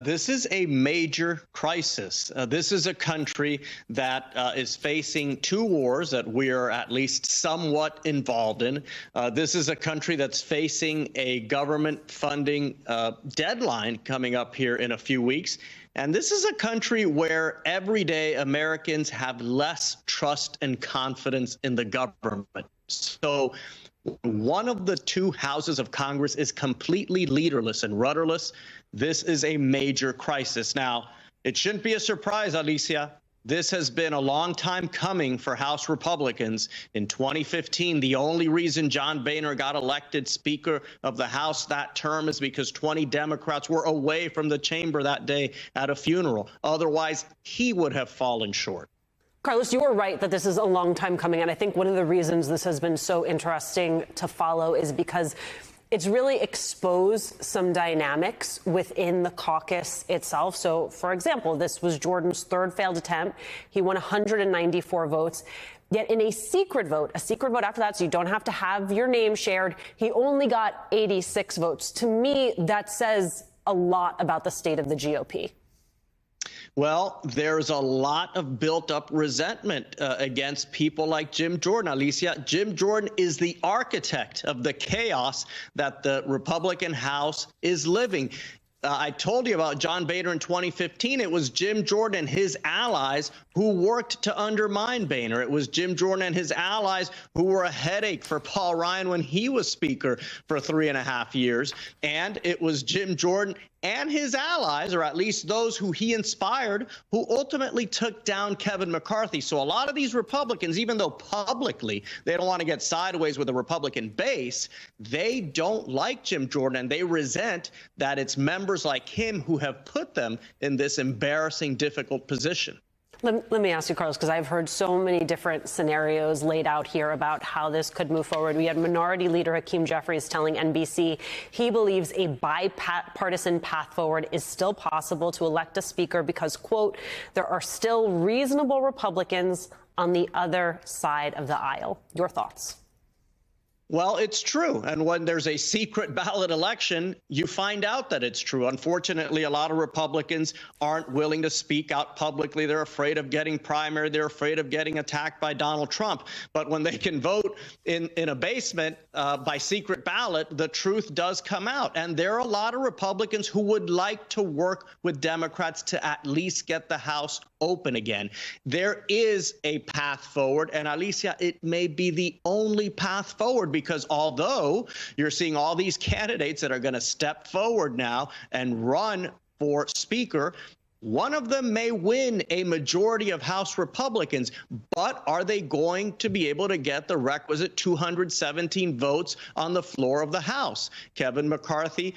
This is a major crisis. This is a country that is facing two wars that we are at least somewhat involved in. This is a country that's facing a government funding deadline coming up here in a few weeks. And this is a country where everyday Americans have less trust and confidence in the government. So one of the two houses of Congress is completely leaderless and rudderless. This is a major crisis. Now, it shouldn't be a surprise, Alicia. This has been a long time coming for House Republicans. In 2015, the only reason John Boehner got elected Speaker of the House that term is because 20 Democrats were away from the chamber that day at a funeral. Otherwise, he would have fallen short. Carlos, you were right that this is a long time coming. And I think one of the reasons this has been so interesting to follow is because it's really exposed some dynamics within the caucus itself. So, for example, this was Jordan's third failed attempt. He won 194 votes. Yet in a secret vote after that, so you don't have to have your name shared, he only got 86 votes. To me, that says a lot about the state of the GOP. Well, there's a lot of built-up resentment against people like Jim Jordan, Alicia. Jim Jordan is the architect of the chaos that the Republican House is living. I told you about John Boehner in 2015. It was Jim Jordan and his allies who worked to undermine Boehner. It was Jim Jordan and his allies who were a headache for Paul Ryan when he was Speaker for 3.5 years. And it was Jim Jordan and his allies, or at least those who he inspired, who ultimately took down Kevin McCarthy. So a lot of these Republicans, even though publicly they don't want to get sideways with the Republican base, they don't like Jim Jordan, and they resent that it's members like him who have put them in this embarrassing, difficult position. Let me ask you, Carlos, because I've heard so many different scenarios laid out here about how this could move forward. We had Minority Leader Hakeem Jeffries telling NBC he believes a bipartisan path forward is still possible to elect a speaker because, quote, there are still reasonable Republicans on the other side of the aisle. Your thoughts? Well, it's true. And when there's a secret ballot election, you find out that it's true. Unfortunately, a lot of Republicans aren't willing to speak out publicly. They're afraid of getting primary. They're afraid of getting attacked by Donald Trump. But when they can vote in a basement by secret ballot, the truth does come out. And there are a lot of Republicans who would like to work with Democrats to at least get the House open again. There is a path forward. And Alicia, it may be the only path forward, because although you're seeing all these candidates that are going to step forward now and run for Speaker, one of them may win a majority of House Republicans, but are they going to be able to get the requisite 217 votes on the floor of the House? Kevin McCarthy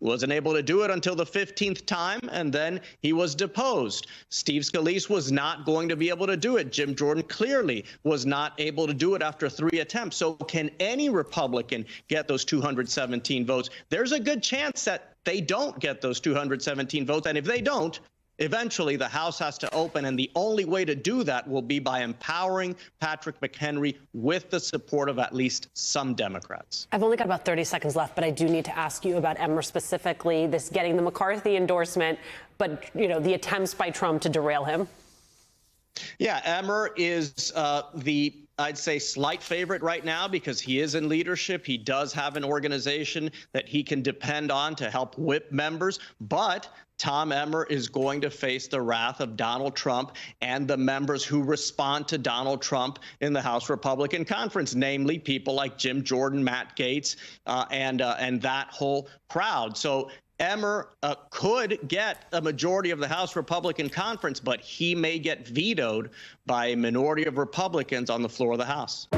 wasn't able to do it until the 15th time, and then he was deposed. Steve Scalise was not going to be able to do it. Jim Jordan clearly was not able to do it after 3 attempts. So can any Republican get those 217 votes? There's a good chance that they don't get those 217 votes, and if they don't, eventually the House has to open, and the only way to do that will be by empowering Patrick McHenry with the support of at least some Democrats. I've only got about 30 seconds left, but I do need to ask you about Emmer specifically, this getting the McCarthy endorsement, but, you know, the attempts by Trump to derail him. Yeah, Emmer is I'd say, slight favorite right now because he is in leadership. He does have an organization that he can depend on to help whip members. But Tom Emmer is going to face the wrath of Donald Trump and the members who respond to Donald Trump in the House Republican Conference, namely people like Jim Jordan, Matt Gaetz, and that whole crowd. So Emmer could get a majority of the House Republican Conference, but he may get vetoed by a minority of Republicans on the floor of the House.